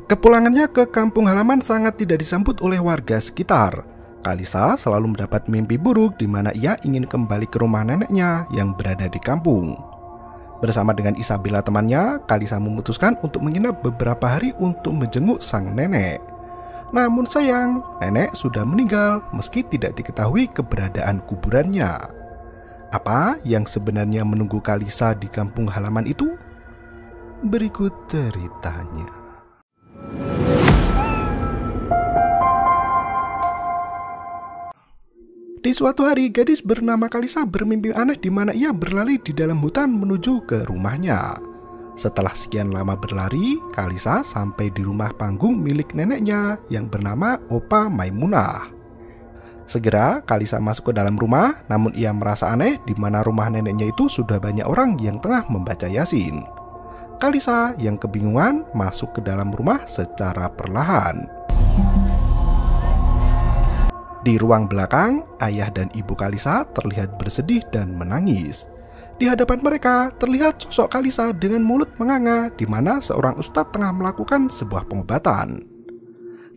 Kepulangannya ke kampung halaman sangat tidak disambut oleh warga sekitar. Kalisa selalu mendapat mimpi buruk di mana ia ingin kembali ke rumah neneknya yang berada di kampung. Bersama dengan Isabella temannya, Kalisa memutuskan untuk menginap beberapa hari untuk menjenguk sang nenek. Namun sayang, nenek sudah meninggal meski tidak diketahui keberadaan kuburannya. Apa yang sebenarnya menunggu Kalisa di kampung halaman itu? Berikut ceritanya. Di suatu hari, gadis bernama Kalisa bermimpi aneh di mana ia berlari di dalam hutan menuju ke rumahnya. Setelah sekian lama berlari, Kalisa sampai di rumah panggung milik neneknya yang bernama Opa Maimunah. Segera Kalisa masuk ke dalam rumah, namun ia merasa aneh di mana rumah neneknya itu sudah banyak orang yang tengah membaca Yasin. Kalisa yang kebingungan masuk ke dalam rumah secara perlahan. Di ruang belakang, ayah dan ibu Kalisa terlihat bersedih dan menangis. Di hadapan mereka terlihat sosok Kalisa dengan mulut menganga di mana seorang ustadz tengah melakukan sebuah pengobatan.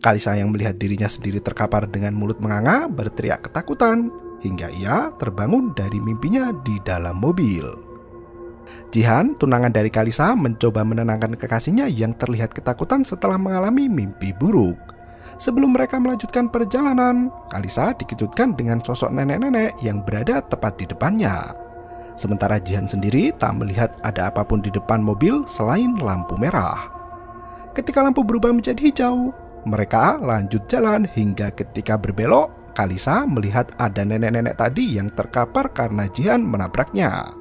Kalisa yang melihat dirinya sendiri terkapar dengan mulut menganga berteriak ketakutan hingga ia terbangun dari mimpinya di dalam mobil. Jihan, tunangan dari Kalisa, mencoba menenangkan kekasihnya yang terlihat ketakutan setelah mengalami mimpi buruk. Sebelum mereka melanjutkan perjalanan, Kalisa dikejutkan dengan sosok nenek-nenek yang berada tepat di depannya. Sementara Jihan sendiri tak melihat ada apapun di depan mobil selain lampu merah. Ketika lampu berubah menjadi hijau, mereka lanjut jalan hingga ketika berbelok, Kalisa melihat ada nenek-nenek tadi yang terkapar karena Jihan menabraknya.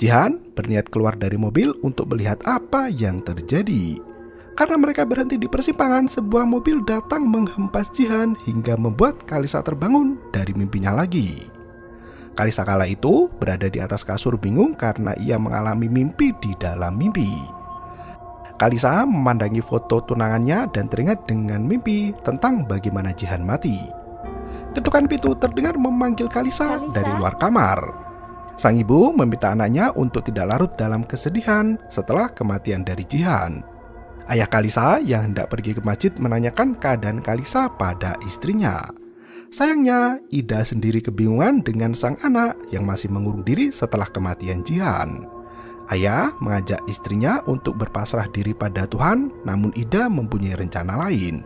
Jihan berniat keluar dari mobil untuk melihat apa yang terjadi. Karena mereka berhenti di persimpangan, sebuah mobil datang menghempas Jihan hingga membuat Kalisa terbangun dari mimpinya lagi. Kalisa kala itu berada di atas kasur bingung karena ia mengalami mimpi di dalam mimpi. Kalisa memandangi foto tunangannya dan teringat dengan mimpi tentang bagaimana Jihan mati. Ketukan pintu terdengar memanggil Kalisa dari luar kamar. Sang ibu meminta anaknya untuk tidak larut dalam kesedihan setelah kematian dari Jihan. Ayah Kalisa yang hendak pergi ke masjid menanyakan keadaan Kalisa pada istrinya. Sayangnya, Ida sendiri kebingungan dengan sang anak yang masih mengurung diri setelah kematian Jihan. Ayah mengajak istrinya untuk berpasrah diri pada Tuhan, namun Ida mempunyai rencana lain.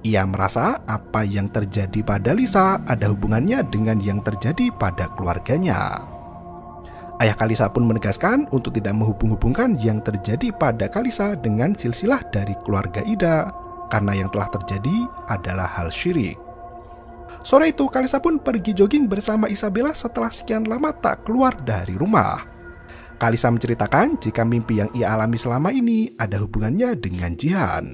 Ia merasa apa yang terjadi pada Lisa ada hubungannya dengan yang terjadi pada keluarganya. Ayah Kalisa pun menegaskan untuk tidak menghubung-hubungkan yang terjadi pada Kalisa dengan silsilah dari keluarga Ida, karena yang telah terjadi adalah hal syirik. Sore itu Kalisa pun pergi jogging bersama Isabella setelah sekian lama tak keluar dari rumah. Kalisa menceritakan jika mimpi yang ia alami selama ini ada hubungannya dengan Jihan.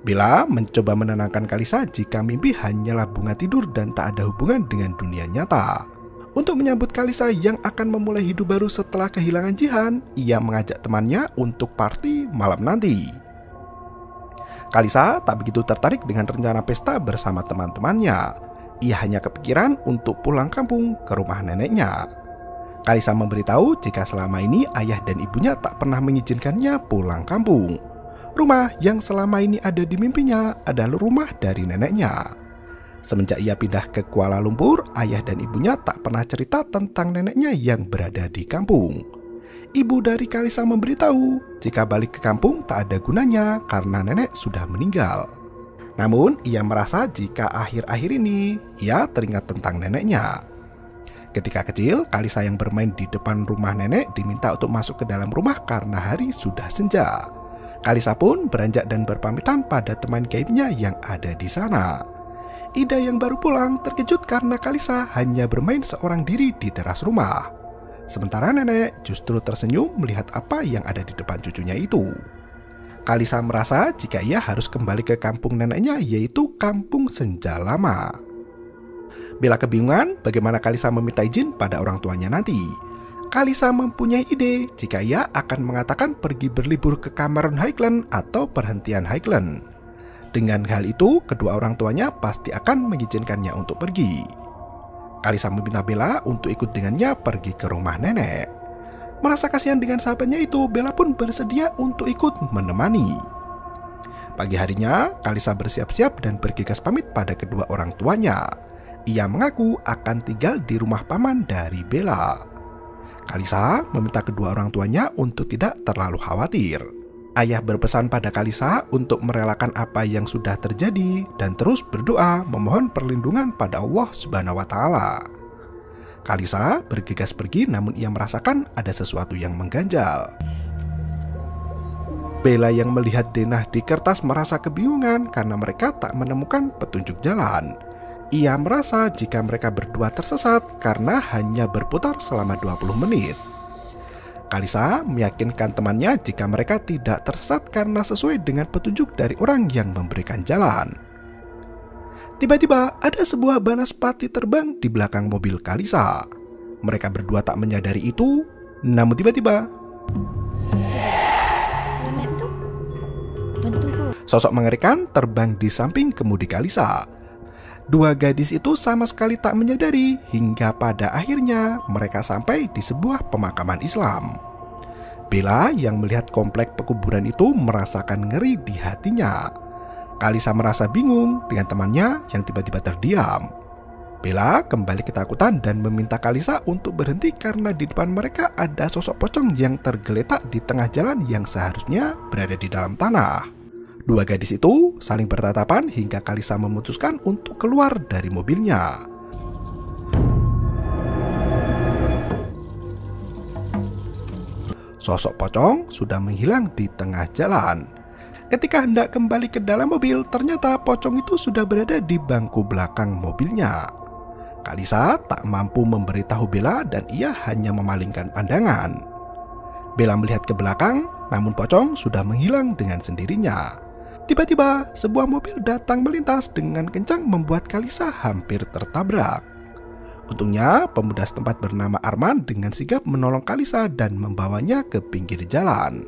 Bella mencoba menenangkan Kalisa jika mimpi hanyalah bunga tidur dan tak ada hubungan dengan dunia nyata. Untuk menyambut Kalisa yang akan memulai hidup baru setelah kehilangan Jihan, ia mengajak temannya untuk party malam nanti. Kalisa tak begitu tertarik dengan rencana pesta bersama teman-temannya. Ia hanya kepikiran untuk pulang kampung ke rumah neneknya. Kalisa memberitahu jika selama ini ayah dan ibunya tak pernah mengizinkannya pulang kampung. Rumah yang selama ini ada di mimpinya adalah rumah dari neneknya. Semenjak ia pindah ke Kuala Lumpur, ayah dan ibunya tak pernah cerita tentang neneknya yang berada di kampung. Ibu dari Kalisa memberitahu jika balik ke kampung tak ada gunanya karena nenek sudah meninggal. Namun ia merasa jika akhir-akhir ini ia teringat tentang neneknya. Ketika kecil, Kalisa yang bermain di depan rumah nenek diminta untuk masuk ke dalam rumah karena hari sudah senja. Kalisa pun beranjak dan berpamitan pada teman gaibnya yang ada di sana. Ida yang baru pulang terkejut karena Kalisa hanya bermain seorang diri di teras rumah. Sementara nenek justru tersenyum melihat apa yang ada di depan cucunya itu. Kalisa merasa jika ia harus kembali ke kampung neneknya, yaitu kampung senja lama. Bella kebingungan bagaimana Kalisa meminta izin pada orang tuanya nanti. Kalisa mempunyai ide jika ia akan mengatakan pergi berlibur ke Cameron Highland atau perhentian Highland. Dengan hal itu, kedua orang tuanya pasti akan mengizinkannya untuk pergi. Kalisa meminta Bella untuk ikut dengannya pergi ke rumah nenek. Merasa kasihan dengan sahabatnya itu, Bella pun bersedia untuk ikut menemani. Pagi harinya, Kalisa bersiap-siap dan bergegas pamit pada kedua orang tuanya. Ia mengaku akan tinggal di rumah paman dari Bella. Kalisa meminta kedua orang tuanya untuk tidak terlalu khawatir. Ayah berpesan pada Kalisa untuk merelakan apa yang sudah terjadi dan terus berdoa memohon perlindungan pada Allah Subhanahu wa Ta'ala. Kalisa bergegas pergi, namun ia merasakan ada sesuatu yang mengganjal. Bella yang melihat denah di kertas merasa kebingungan karena mereka tak menemukan petunjuk jalan. Ia merasa jika mereka berdua tersesat karena hanya berputar selama 20 menit. Kalisa meyakinkan temannya jika mereka tidak tersesat karena sesuai dengan petunjuk dari orang yang memberikan jalan. Tiba-tiba ada sebuah banaspati terbang di belakang mobil Kalisa. Mereka berdua tak menyadari itu, namun tiba-tiba sosok mengerikan terbang di samping kemudi Kalisa. Dua gadis itu sama sekali tak menyadari hingga pada akhirnya mereka sampai di sebuah pemakaman Islam. Bella yang melihat komplek pekuburan itu merasakan ngeri di hatinya. Kalisa merasa bingung dengan temannya yang tiba-tiba terdiam. Bella kembali ketakutan dan meminta Kalisa untuk berhenti karena di depan mereka ada sosok pocong yang tergeletak di tengah jalan yang seharusnya berada di dalam tanah. Dua gadis itu saling bertatapan hingga Kalisa memutuskan untuk keluar dari mobilnya. Sosok pocong sudah menghilang di tengah jalan. Ketika hendak kembali ke dalam mobil, ternyata pocong itu sudah berada di bangku belakang mobilnya. Kalisa tak mampu memberitahu Bella dan ia hanya memalingkan pandangan. Bella melihat ke belakang, namun pocong sudah menghilang dengan sendirinya. Tiba-tiba, sebuah mobil datang melintas dengan kencang membuat Kalisa hampir tertabrak. Untungnya, pemuda setempat bernama Arman dengan sigap menolong Kalisa dan membawanya ke pinggir jalan.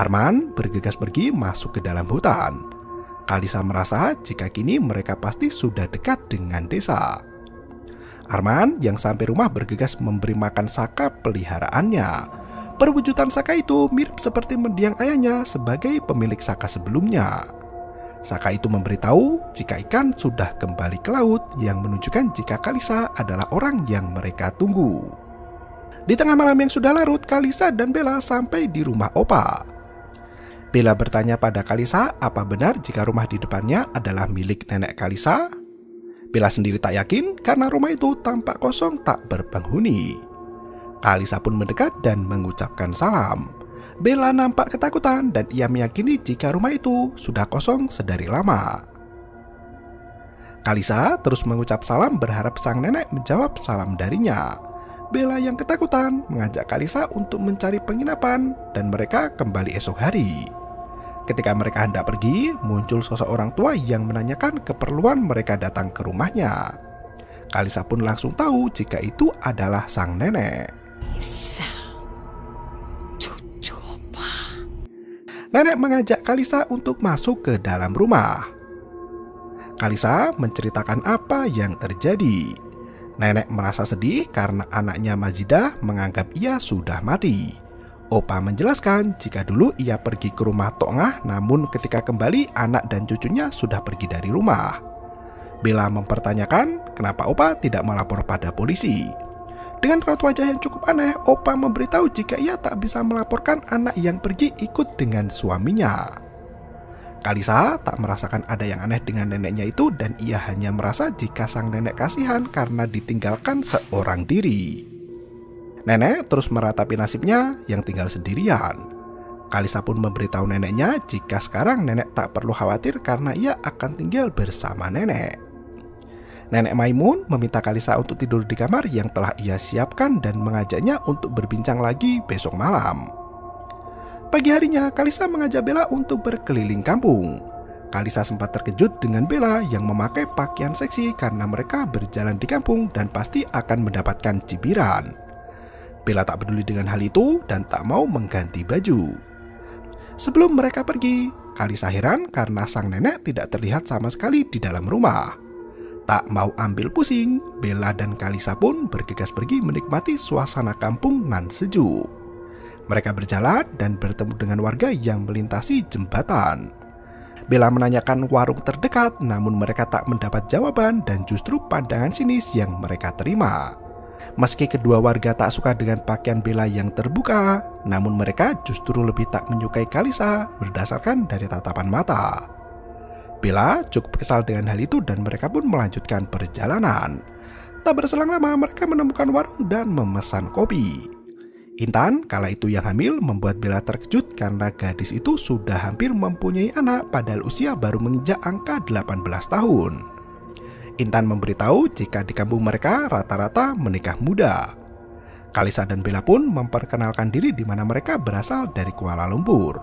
Arman bergegas pergi masuk ke dalam hutan. Kalisa merasa jika kini mereka pasti sudah dekat dengan desa. Arman yang sampai rumah bergegas memberi makan saka peliharaannya. Perwujudan Saka itu mirip seperti mendiang ayahnya sebagai pemilik Saka sebelumnya. Saka itu memberitahu jika ikan sudah kembali ke laut yang menunjukkan jika Kalisa adalah orang yang mereka tunggu. Di tengah malam yang sudah larut, Kalisa dan Bella sampai di rumah Opa. Bella bertanya pada Kalisa apa benar jika rumah di depannya adalah milik nenek Kalisa. Bella sendiri tak yakin karena rumah itu tampak kosong tak berpenghuni. Kalisa pun mendekat dan mengucapkan salam. Bella nampak ketakutan dan ia meyakini jika rumah itu sudah kosong sedari lama. Kalisa terus mengucap salam berharap sang nenek menjawab salam darinya. Bella yang ketakutan mengajak Kalisa untuk mencari penginapan dan mereka kembali esok hari. Ketika mereka hendak pergi, muncul sosok orang tua yang menanyakan keperluan mereka datang ke rumahnya. Kalisa pun langsung tahu jika itu adalah sang nenek. Nenek mengajak Kalisa untuk masuk ke dalam rumah. Kalisa menceritakan apa yang terjadi. Nenek merasa sedih karena anaknya Mazidah menganggap ia sudah mati. Opa menjelaskan jika dulu ia pergi ke rumah Tongah, namun ketika kembali anak dan cucunya sudah pergi dari rumah. Bella mempertanyakan kenapa Opa tidak melapor pada polisi. Dengan raut wajah yang cukup aneh, Opa memberitahu jika ia tak bisa melaporkan anak yang pergi ikut dengan suaminya. Kalisa tak merasakan ada yang aneh dengan neneknya itu dan ia hanya merasa jika sang nenek kasihan karena ditinggalkan seorang diri. Nenek terus meratapi nasibnya yang tinggal sendirian. Kalisa pun memberitahu neneknya jika sekarang nenek tak perlu khawatir karena ia akan tinggal bersama nenek. Nenek Maimun meminta Kalisa untuk tidur di kamar yang telah ia siapkan dan mengajaknya untuk berbincang lagi besok malam. Pagi harinya, Kalisa mengajak Bella untuk berkeliling kampung. Kalisa sempat terkejut dengan Bella yang memakai pakaian seksi karena mereka berjalan di kampung dan pasti akan mendapatkan cibiran. Bella tak peduli dengan hal itu dan tak mau mengganti baju. Sebelum mereka pergi, Kalisa heran karena sang nenek tidak terlihat sama sekali di dalam rumah. Tak mau ambil pusing, Bella dan Kalisa pun bergegas pergi menikmati suasana kampung nan sejuk. Mereka berjalan dan bertemu dengan warga yang melintasi jembatan. Bella menanyakan warung terdekat, namun mereka tak mendapat jawaban dan justru pandangan sinis yang mereka terima. Meski kedua warga tak suka dengan pakaian Bella yang terbuka, namun mereka justru lebih tak menyukai Kalisa berdasarkan dari tatapan mata. Bella cukup kesal dengan hal itu dan mereka pun melanjutkan perjalanan. Tak berselang lama mereka menemukan warung dan memesan kopi. Intan kala itu yang hamil membuat Bella terkejut karena gadis itu sudah hampir mempunyai anak padahal usia baru menginjak angka 18 tahun. Intan memberitahu jika di kampung mereka rata-rata menikah muda. Kalisa dan Bella pun memperkenalkan diri di mana mereka berasal dari Kuala Lumpur.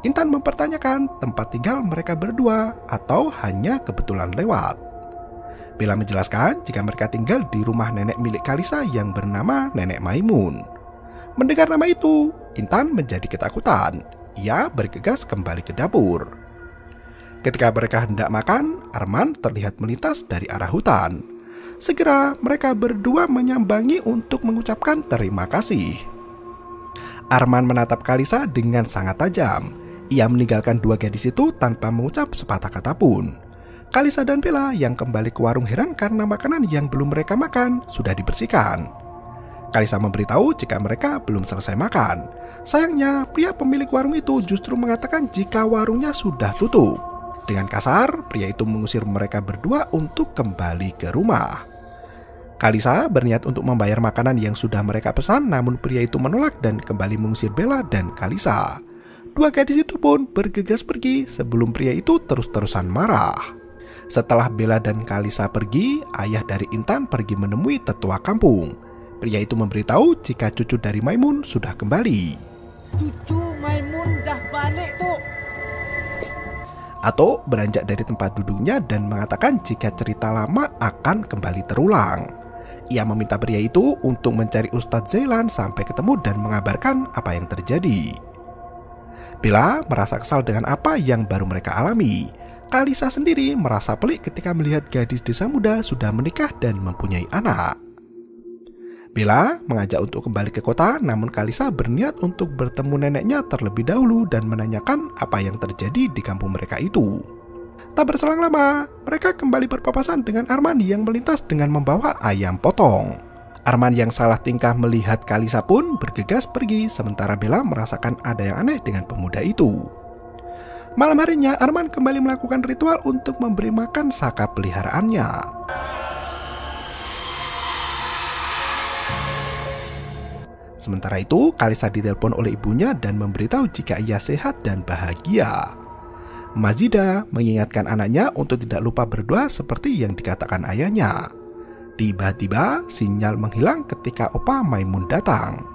Intan mempertanyakan tempat tinggal mereka berdua atau hanya kebetulan lewat. Bella menjelaskan jika mereka tinggal di rumah nenek milik Kalisa yang bernama Nenek Maimun. Mendengar nama itu, Intan menjadi ketakutan. Ia bergegas kembali ke dapur. Ketika mereka hendak makan, Arman terlihat melintas dari arah hutan. Segera mereka berdua menyambangi untuk mengucapkan terima kasih. Arman menatap Kalisa dengan sangat tajam. Ia meninggalkan dua gadis itu tanpa mengucap sepatah kata pun. Kalisa dan Bella yang kembali ke warung heran karena makanan yang belum mereka makan sudah dibersihkan. Kalisa memberitahu jika mereka belum selesai makan. Sayangnya, pria pemilik warung itu justru mengatakan jika warungnya sudah tutup. Dengan kasar, pria itu mengusir mereka berdua untuk kembali ke rumah. Kalisa berniat untuk membayar makanan yang sudah mereka pesan, namun pria itu menolak dan kembali mengusir Bella dan Kalisa. Dua gadis itu pun bergegas pergi sebelum pria itu terus-terusan marah. Setelah Bella dan Kalisa pergi, ayah dari Intan pergi menemui tetua kampung. Pria itu memberitahu jika cucu dari Maimun sudah kembali. Cucu Maimun dah balik tuh. Ato beranjak dari tempat duduknya dan mengatakan jika cerita lama akan kembali terulang. Ia meminta pria itu untuk mencari Ustadz Zailan sampai ketemu dan mengabarkan apa yang terjadi. Bella merasa kesal dengan apa yang baru mereka alami. Kalisa sendiri merasa pelik ketika melihat gadis desa muda sudah menikah dan mempunyai anak. Bella mengajak untuk kembali ke kota, namun Kalisa berniat untuk bertemu neneknya terlebih dahulu dan menanyakan apa yang terjadi di kampung mereka itu. Tak berselang lama, mereka kembali berpapasan dengan Arman yang melintas dengan membawa ayam potong. Arman yang salah tingkah melihat Kalisa pun bergegas pergi, sementara Bella merasakan ada yang aneh dengan pemuda itu. Malam harinya, Arman kembali melakukan ritual untuk memberi makan saka peliharaannya. Sementara itu, Kalisa ditelepon oleh ibunya dan memberitahu jika ia sehat dan bahagia. Mazida mengingatkan anaknya untuk tidak lupa berdoa seperti yang dikatakan ayahnya. Tiba-tiba, sinyal menghilang ketika Opa Maimun datang.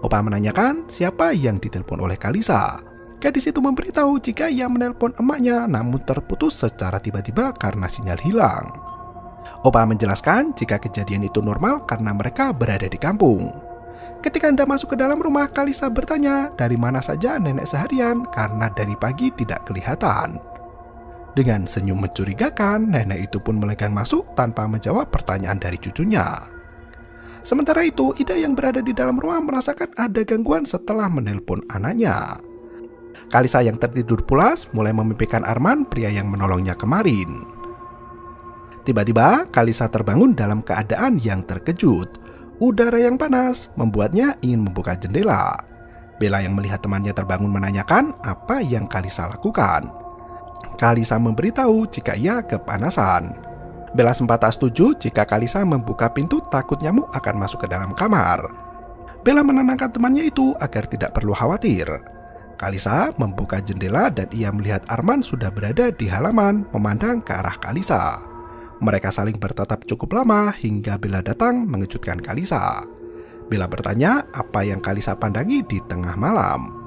Opa menanyakan siapa yang ditelepon oleh Kalisa. Gadis itu memberitahu jika ia menelpon emaknya namun terputus secara tiba-tiba karena sinyal hilang. Opa menjelaskan jika kejadian itu normal karena mereka berada di kampung. Ketika hendak masuk ke dalam rumah, Kalisa bertanya dari mana saja nenek seharian karena dari pagi tidak kelihatan. Dengan senyum mencurigakan, nenek itu pun melegang masuk tanpa menjawab pertanyaan dari cucunya. Sementara itu, Ida yang berada di dalam rumah merasakan ada gangguan setelah menelpon anaknya. Kalisa yang tertidur pulas mulai memimpikan Arman, pria yang menolongnya kemarin. Tiba-tiba, Kalisa terbangun dalam keadaan yang terkejut. Udara yang panas membuatnya ingin membuka jendela. Bella yang melihat temannya terbangun menanyakan apa yang Kalisa lakukan. Kalisa memberitahu jika ia kepanasan. Bella sempat tak setuju jika Kalisa membuka pintu takut nyamuk akan masuk ke dalam kamar. Bella menenangkan temannya itu agar tidak perlu khawatir. Kalisa membuka jendela dan ia melihat Arman sudah berada di halaman memandang ke arah Kalisa. Mereka saling bertatap cukup lama hingga Bella datang mengejutkan Kalisa. Bella bertanya apa yang Kalisa pandangi di tengah malam.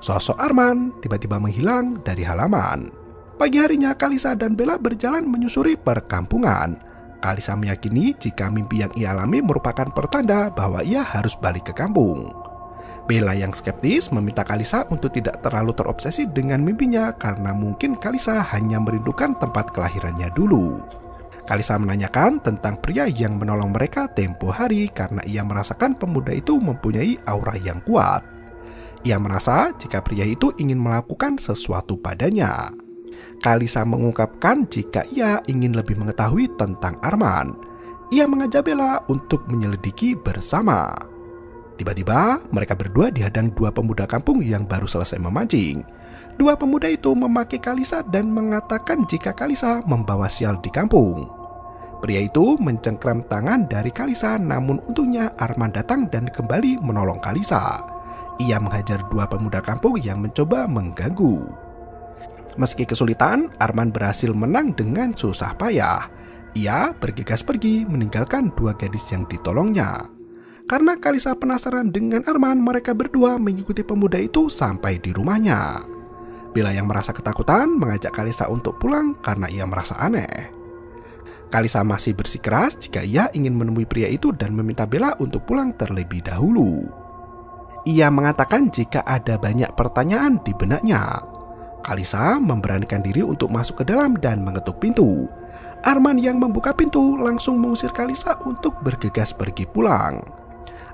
Sosok Arman tiba-tiba menghilang dari halaman. Pagi harinya Kalisa dan Bella berjalan menyusuri perkampungan. Kalisa meyakini jika mimpi yang ia alami merupakan pertanda bahwa ia harus balik ke kampung. Bella yang skeptis meminta Kalisa untuk tidak terlalu terobsesi dengan mimpinya karena mungkin Kalisa hanya merindukan tempat kelahirannya dulu. Kalisa menanyakan tentang pria yang menolong mereka tempo hari karena ia merasakan pemuda itu mempunyai aura yang kuat. Ia merasa jika pria itu ingin melakukan sesuatu padanya. Kalisa mengungkapkan jika ia ingin lebih mengetahui tentang Arman. Ia mengajak Bella untuk menyelidiki bersama. Tiba-tiba mereka berdua dihadang dua pemuda kampung yang baru selesai memancing. Dua pemuda itu memaki Kalisa dan mengatakan jika Kalisa membawa sial di kampung. Pria itu mencengkram tangan dari Kalisa, namun untungnya Arman datang dan kembali menolong Kalisa. Ia menghajar dua pemuda kampung yang mencoba mengganggu. Meski kesulitan, Arman berhasil menang dengan susah payah. Ia bergegas pergi meninggalkan dua gadis yang ditolongnya. Karena Kalisa penasaran dengan Arman, mereka berdua mengikuti pemuda itu sampai di rumahnya. Bella yang merasa ketakutan mengajak Kalisa untuk pulang karena ia merasa aneh. Kalisa masih bersikeras jika ia ingin menemui pria itu dan meminta Bella untuk pulang terlebih dahulu. Ia mengatakan jika ada banyak pertanyaan di benaknya. Kalisa memberanikan diri untuk masuk ke dalam dan mengetuk pintu. Arman yang membuka pintu langsung mengusir Kalisa untuk bergegas pergi pulang.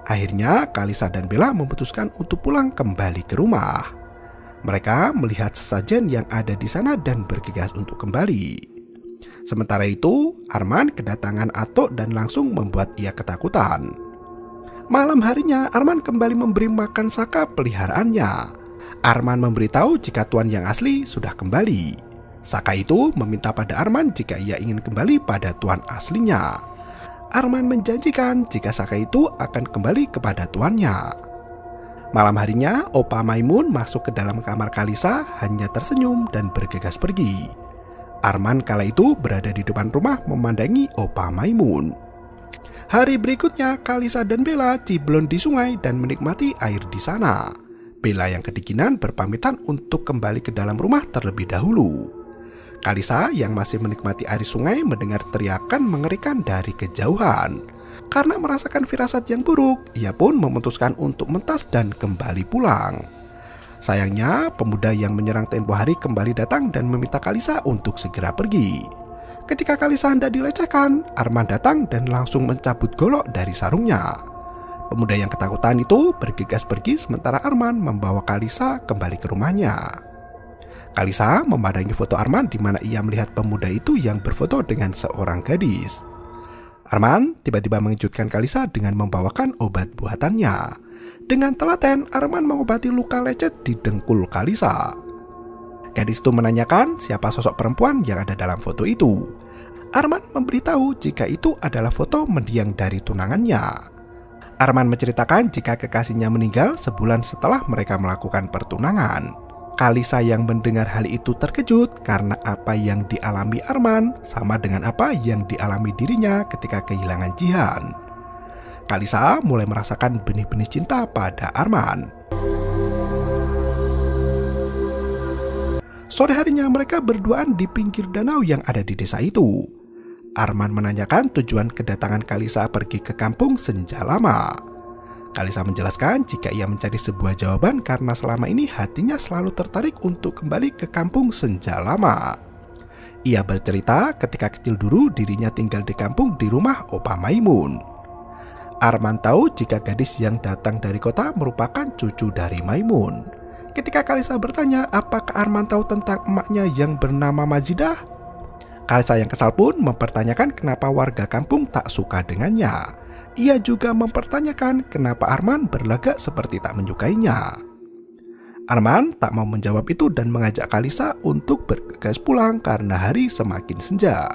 Akhirnya Kalisa dan Bella memutuskan untuk pulang kembali ke rumah. Mereka melihat sesajen yang ada di sana dan bergegas untuk kembali. Sementara itu, Arman kedatangan Atok dan langsung membuat ia ketakutan. Malam harinya, Arman kembali memberi makan Saka peliharaannya. Arman memberitahu jika tuan yang asli sudah kembali. Saka itu meminta pada Arman jika ia ingin kembali pada tuan aslinya. Arman menjanjikan jika Saka itu akan kembali kepada tuannya. Malam harinya, Opa Maimun masuk ke dalam kamar Kalisa hanya tersenyum dan bergegas pergi. Arman kala itu berada di depan rumah memandangi Opa Maimun. Hari berikutnya, Kalisa dan Bella ciblon di sungai dan menikmati air di sana. Bella yang kedinginan berpamitan untuk kembali ke dalam rumah terlebih dahulu. Kalisa yang masih menikmati air sungai mendengar teriakan mengerikan dari kejauhan. Karena merasakan firasat yang buruk, ia pun memutuskan untuk mentas dan kembali pulang. Sayangnya, pemuda yang menyerang tempo hari kembali datang dan meminta Kalisa untuk segera pergi. Ketika Kalisa hendak dilecehkan, Arman datang dan langsung mencabut golok dari sarungnya. Pemuda yang ketakutan itu bergegas pergi sementara Arman membawa Kalisa kembali ke rumahnya. Kalisa memandangi foto Arman di mana ia melihat pemuda itu yang berfoto dengan seorang gadis. Arman tiba-tiba mengejutkan Kalisa dengan membawakan obat buatannya. Dengan telaten, Arman mengobati luka lecet di dengkul Kalisa. Gadis itu menanyakan siapa sosok perempuan yang ada dalam foto itu. Arman memberitahu jika itu adalah foto mendiang dari tunangannya. Arman menceritakan jika kekasihnya meninggal sebulan setelah mereka melakukan pertunangan. Kalisa yang mendengar hal itu terkejut karena apa yang dialami Arman sama dengan apa yang dialami dirinya ketika kehilangan Jihan. Kalisa mulai merasakan benih-benih cinta pada Arman. Sore harinya mereka berduaan di pinggir danau yang ada di desa itu. Arman menanyakan tujuan kedatangan Kalisa pergi ke kampung Senja Lama. Kalisa menjelaskan jika ia mencari sebuah jawaban karena selama ini hatinya selalu tertarik untuk kembali ke kampung Senja Lama. Ia bercerita ketika kecil dulu dirinya tinggal di kampung di rumah Opa Maimun. Arman tahu jika gadis yang datang dari kota merupakan cucu dari Maimun. Ketika Kalisa bertanya apakah Arman tahu tentang emaknya yang bernama Mazidah, Kalisa yang kesal pun mempertanyakan kenapa warga kampung tak suka dengannya. Ia juga mempertanyakan kenapa Arman berlagak seperti tak menyukainya. Arman tak mau menjawab itu dan mengajak Kalisa untuk bergegas pulang karena hari semakin senja.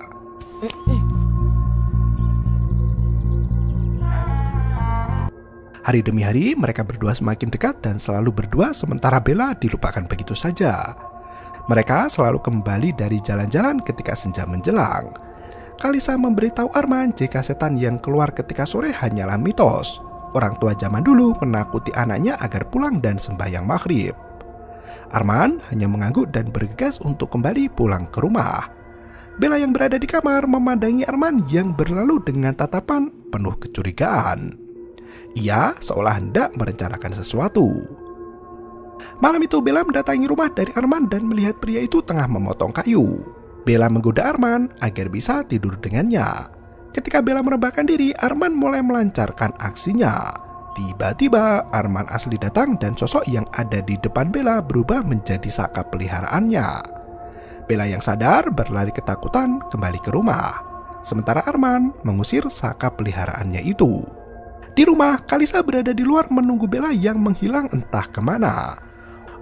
Hari demi hari mereka berdua semakin dekat dan selalu berdua sementara Bella dilupakan begitu saja. Mereka selalu kembali dari jalan-jalan ketika senja menjelang. Kalisa memberitahu Arman jika setan yang keluar ketika sore hanyalah mitos. Orang tua zaman dulu menakuti anaknya agar pulang dan sembahyang maghrib. Arman hanya mengangguk dan bergegas untuk kembali pulang ke rumah. Bella yang berada di kamar memandangi Arman yang berlalu dengan tatapan penuh kecurigaan. Ia seolah hendak merencanakan sesuatu. Malam itu Bella mendatangi rumah dari Arman dan melihat pria itu tengah memotong kayu. Bella menggoda Arman agar bisa tidur dengannya. Ketika Bella merebahkan diri, Arman mulai melancarkan aksinya. Tiba-tiba Arman asli datang dan sosok yang ada di depan Bella berubah menjadi Saka peliharaannya. Bella yang sadar berlari ketakutan kembali ke rumah. Sementara Arman mengusir Saka peliharaannya itu. Di rumah, Kalisa berada di luar menunggu Bella yang menghilang entah kemana.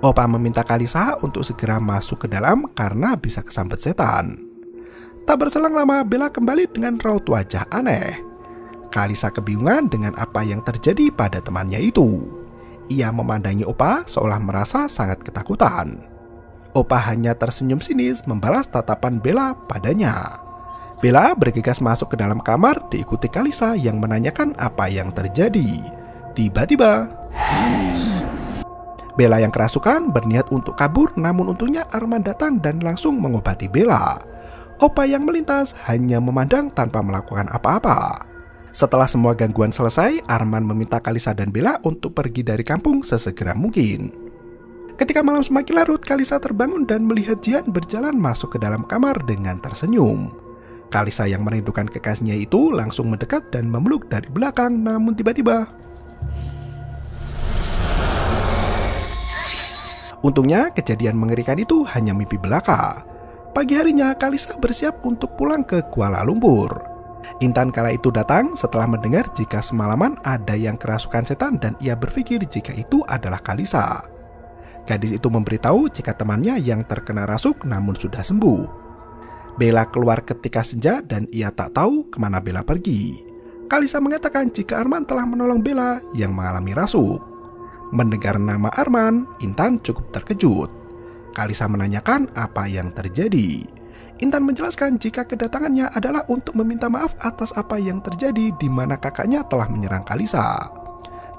Opa meminta Kalisa untuk segera masuk ke dalam karena bisa kesambet setan. Tak berselang lama, Bella kembali dengan raut wajah aneh. Kalisa kebingungan dengan apa yang terjadi pada temannya itu. Ia memandangi Opa seolah merasa sangat ketakutan. Opa hanya tersenyum sinis membalas tatapan Bella padanya. Bella bergegas masuk ke dalam kamar diikuti Kalisa yang menanyakan apa yang terjadi. Tiba-tiba, Bella yang kerasukan berniat untuk kabur, namun untungnya Arman datang dan langsung mengobati Bella. Opa yang melintas hanya memandang tanpa melakukan apa-apa. Setelah semua gangguan selesai, Arman meminta Kalisa dan Bella untuk pergi dari kampung sesegera mungkin. Ketika malam semakin larut, Kalisa terbangun dan melihat Jian berjalan masuk ke dalam kamar dengan tersenyum. Kalisa yang merindukan kekasihnya itu langsung mendekat dan memeluk dari belakang, namun tiba-tiba untungnya kejadian mengerikan itu hanya mimpi belaka. Pagi harinya Kalisa bersiap untuk pulang ke Kuala Lumpur. Intan kala itu datang setelah mendengar jika semalaman ada yang kerasukan setan dan ia berpikir jika itu adalah Kalisa. Gadis itu memberitahu jika temannya yang terkena rasuk namun sudah sembuh. Bella keluar ketika senja dan ia tak tahu kemana Bella pergi. Kalisa mengatakan jika Arman telah menolong Bella yang mengalami rasuk. Mendengar nama Arman, Intan cukup terkejut. Kalisa menanyakan apa yang terjadi. Intan menjelaskan jika kedatangannya adalah untuk meminta maaf atas apa yang terjadi di mana kakaknya telah menyerang Kalisa.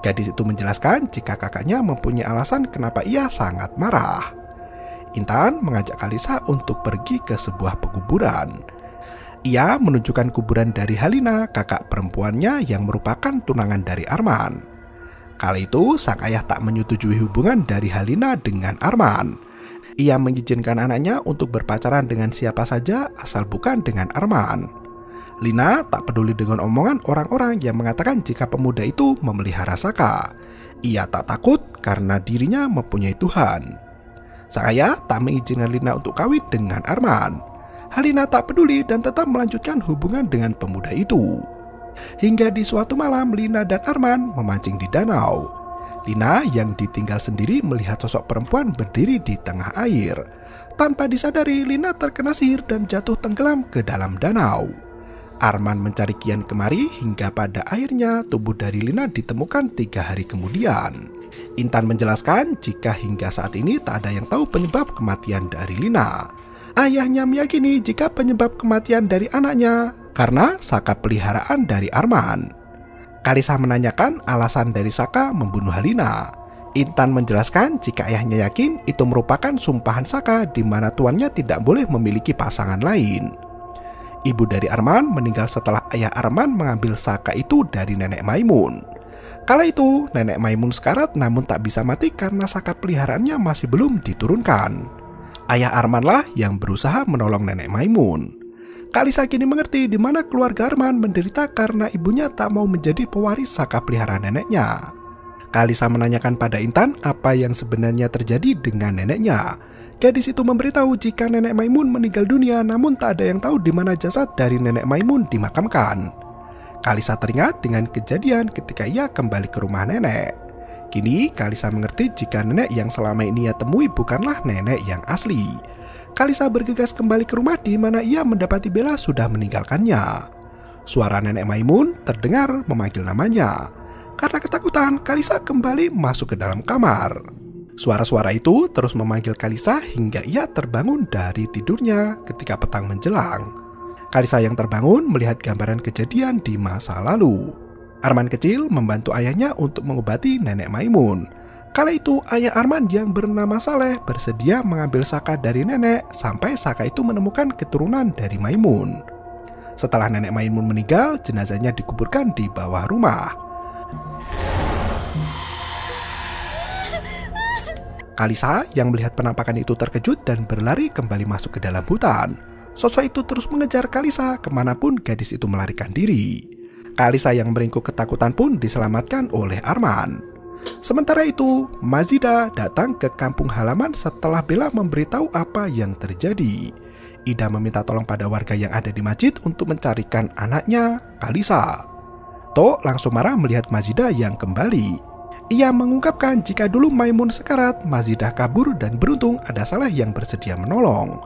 Gadis itu menjelaskan jika kakaknya mempunyai alasan kenapa ia sangat marah. Intan mengajak Kalisa untuk pergi ke sebuah pekuburan. Ia menunjukkan kuburan dari Halina, kakak perempuannya yang merupakan tunangan dari Arman. Kala itu, sang ayah tak menyetujui hubungan dari Halina dengan Arman. Ia mengizinkan anaknya untuk berpacaran dengan siapa saja asal bukan dengan Arman. Lina tak peduli dengan omongan orang-orang yang mengatakan jika pemuda itu memelihara Saka. Ia tak takut karena dirinya mempunyai Tuhan. Sang ayah tak mengizinkan Lina untuk kawin dengan Arman. Halina tak peduli dan tetap melanjutkan hubungan dengan pemuda itu. Hingga di suatu malam, Lina dan Arman memancing di danau. Lina yang ditinggal sendiri melihat sosok perempuan berdiri di tengah air. Tanpa disadari, Lina terkena sihir dan jatuh tenggelam ke dalam danau. Arman mencari kian kemari hingga pada akhirnya tubuh dari Lina ditemukan 3 hari kemudian. Intan menjelaskan jika hingga saat ini tak ada yang tahu penyebab kematian dari Lina. Ayahnya meyakini jika penyebab kematian dari anaknya karena Saka peliharaan dari Arman. Kalisa menanyakan alasan dari Saka membunuh Halina. Intan menjelaskan jika ayahnya yakin itu merupakan sumpahan Saka di mana tuannya tidak boleh memiliki pasangan lain. Ibu dari Arman meninggal setelah ayah Arman mengambil Saka itu dari nenek Maimun. Kala itu, nenek Maimun sekarat namun tak bisa mati karena Saka peliharaannya masih belum diturunkan. Ayah Arman lah yang berusaha menolong nenek Maimun. Kalisa kini mengerti di mana keluarga Arman menderita karena ibunya tak mau menjadi pewaris Saka peliharaan neneknya. Kalisa menanyakan pada Intan apa yang sebenarnya terjadi dengan neneknya. Gadis itu memberitahu jika nenek Maimun meninggal dunia namun tak ada yang tahu di mana jasad dari nenek Maimun dimakamkan. Kalisa teringat dengan kejadian ketika ia kembali ke rumah nenek. Kini Kalisa mengerti jika nenek yang selama ini ia temui bukanlah nenek yang asli. Kalisa bergegas kembali ke rumah di mana ia mendapati Bella sudah meninggalkannya. Suara nenek Maimun terdengar memanggil namanya. Karena ketakutan, Kalisa kembali masuk ke dalam kamar. Suara-suara itu terus memanggil Kalisa hingga ia terbangun dari tidurnya ketika petang menjelang. Kalisa yang terbangun melihat gambaran kejadian di masa lalu. Arman kecil membantu ayahnya untuk mengobati nenek Maimun. Kala itu ayah Arman yang bernama Saleh bersedia mengambil Saka dari nenek sampai Saka itu menemukan keturunan dari Maimun. Setelah nenek Maimun meninggal, jenazahnya dikuburkan di bawah rumah. Kalisa yang melihat penampakan itu terkejut dan berlari kembali masuk ke dalam hutan. Sosok itu terus mengejar Kalisa kemanapun gadis itu melarikan diri. Kalisa yang meringkuk ketakutan pun diselamatkan oleh Arman. Sementara itu, Mazida datang ke kampung halaman setelah Bella memberitahu apa yang terjadi. Ida meminta tolong pada warga yang ada di masjid untuk mencarikan anaknya, Kalisa. To langsung marah melihat Mazida yang kembali. Ia mengungkapkan jika dulu Maimun sekarat, Mazida kabur dan beruntung ada Saleh yang bersedia menolong.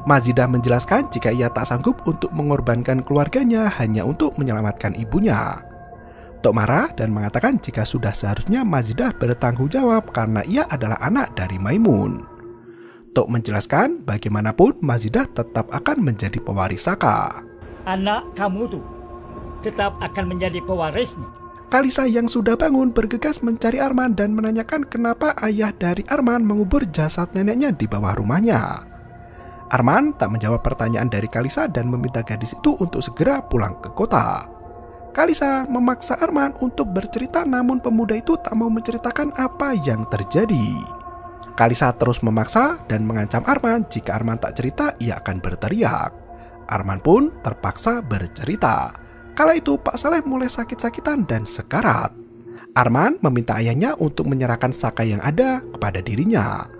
Mazida menjelaskan jika ia tak sanggup untuk mengorbankan keluarganya hanya untuk menyelamatkan ibunya. Tok marah dan mengatakan jika sudah seharusnya Mazida bertanggung jawab karena ia adalah anak dari Maimun. Tok menjelaskan bagaimanapun Mazida tetap akan menjadi pewaris Saka. Anak kamu tuh tetap akan menjadi pewarisnya. Kalisa yang sudah bangun bergegas mencari Arman dan menanyakan kenapa ayah dari Arman mengubur jasad neneknya di bawah rumahnya. Arman tak menjawab pertanyaan dari Kalisa dan meminta gadis itu untuk segera pulang ke kota. Kalisa memaksa Arman untuk bercerita, namun pemuda itu tak mau menceritakan apa yang terjadi. Kalisa terus memaksa dan mengancam Arman jika Arman tak cerita ia akan berteriak. Arman pun terpaksa bercerita. Kala itu Pak Saleh mulai sakit-sakitan dan sekarat. Arman meminta ayahnya untuk menyerahkan Saka yang ada kepada dirinya.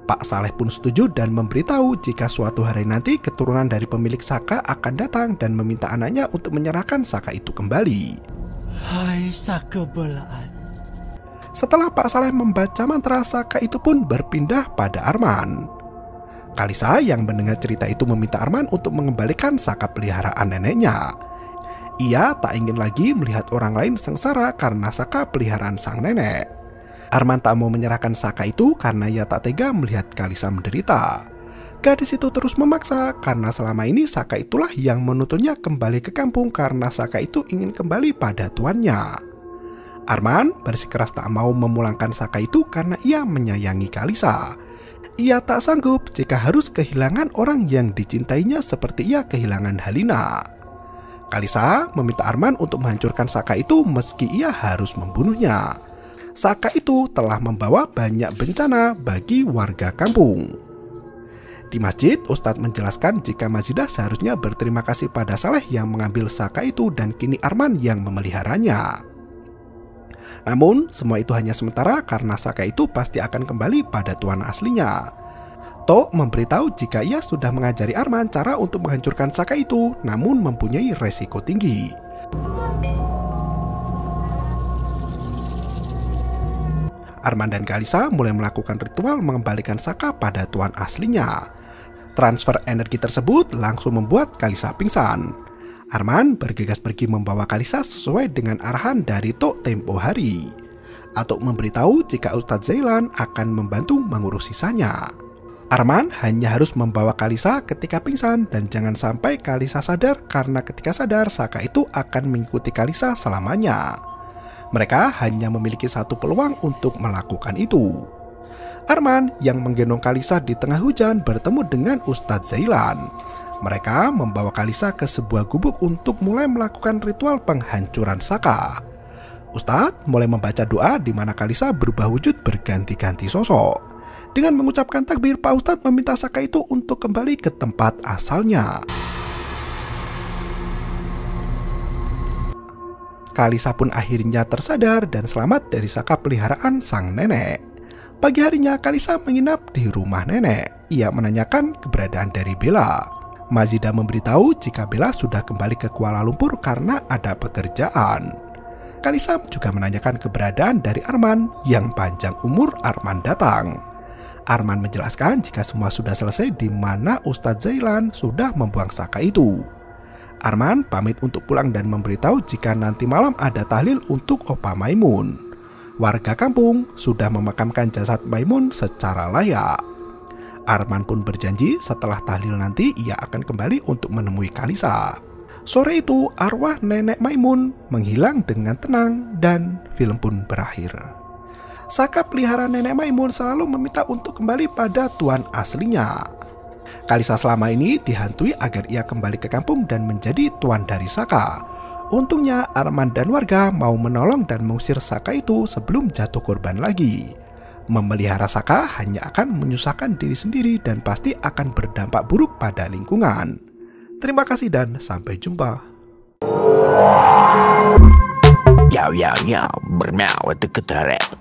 Pak Saleh pun setuju dan memberitahu jika suatu hari nanti keturunan dari pemilik Saka akan datang dan meminta anaknya untuk menyerahkan Saka itu kembali. Hai Saka belaan. Setelah Pak Saleh membaca mantra, Saka itu pun berpindah pada Arman. Kalisa yang mendengar cerita itu meminta Arman untuk mengembalikan Saka peliharaan neneknya. Ia tak ingin lagi melihat orang lain sengsara karena Saka peliharaan sang nenek. Arman tak mau menyerahkan Saka itu karena ia tak tega melihat Kalisa menderita. Gadis itu terus memaksa karena selama ini Saka itulah yang menuntunnya kembali ke kampung karena Saka itu ingin kembali pada tuannya. Arman bersikeras tak mau memulangkan Saka itu karena ia menyayangi Kalisa. Ia tak sanggup jika harus kehilangan orang yang dicintainya seperti ia kehilangan Halina. Kalisa meminta Arman untuk menghancurkan Saka itu meski ia harus membunuhnya. Saka itu telah membawa banyak bencana bagi warga kampung. Di masjid, Ustadz menjelaskan jika Mazida seharusnya berterima kasih pada Saleh yang mengambil Saka itu dan kini Arman yang memeliharanya. Namun, semua itu hanya sementara karena Saka itu pasti akan kembali pada tuan aslinya. To memberitahu jika ia sudah mengajari Arman cara untuk menghancurkan Saka itu, namun mempunyai resiko tinggi. Arman dan Kalisa mulai melakukan ritual mengembalikan Saka pada tuan aslinya. Transfer energi tersebut langsung membuat Kalisa pingsan. Arman bergegas pergi membawa Kalisa sesuai dengan arahan dari Tok tempo hari. Atok memberitahu jika Ustadz Zailan akan membantu mengurus sisanya. Arman hanya harus membawa Kalisa ketika pingsan dan jangan sampai Kalisa sadar karena ketika sadar Saka itu akan mengikuti Kalisa selamanya. Mereka hanya memiliki satu peluang untuk melakukan itu. Arman yang menggendong Kalisa di tengah hujan bertemu dengan Ustadz Zailan. Mereka membawa Kalisa ke sebuah gubuk untuk mulai melakukan ritual penghancuran Saka. Ustadz mulai membaca doa di mana Kalisa berubah wujud berganti-ganti sosok. Dengan mengucapkan takbir, Pak Ustadz meminta Saka itu untuk kembali ke tempat asalnya. Kalisa pun akhirnya tersadar dan selamat dari Saka peliharaan sang nenek. Pagi harinya Kalisa menginap di rumah nenek. Ia menanyakan keberadaan dari Bella. Mazida memberitahu jika Bella sudah kembali ke Kuala Lumpur karena ada pekerjaan. Kalisa juga menanyakan keberadaan dari Arman yang panjang umur Arman datang. Arman menjelaskan jika semua sudah selesai di mana Ustadz Zailan sudah membuang Saka itu. Arman pamit untuk pulang dan memberitahu jika nanti malam ada tahlil untuk Opa Maimun. Warga kampung sudah memakamkan jasad Maimun secara layak. Arman pun berjanji setelah tahlil nanti ia akan kembali untuk menemui Kalisa. Sore itu arwah nenek Maimun menghilang dengan tenang dan film pun berakhir. Saka peliharaan nenek Maimun selalu meminta untuk kembali pada tuan aslinya. Kalisa selama ini dihantui agar ia kembali ke kampung dan menjadi tuan dari Saka. Untungnya Arman dan warga mau menolong dan mengusir Saka itu sebelum jatuh korban lagi. Memelihara Saka hanya akan menyusahkan diri sendiri dan pasti akan berdampak buruk pada lingkungan. Terima kasih dan sampai jumpa. Yo, bermau itu ketarik.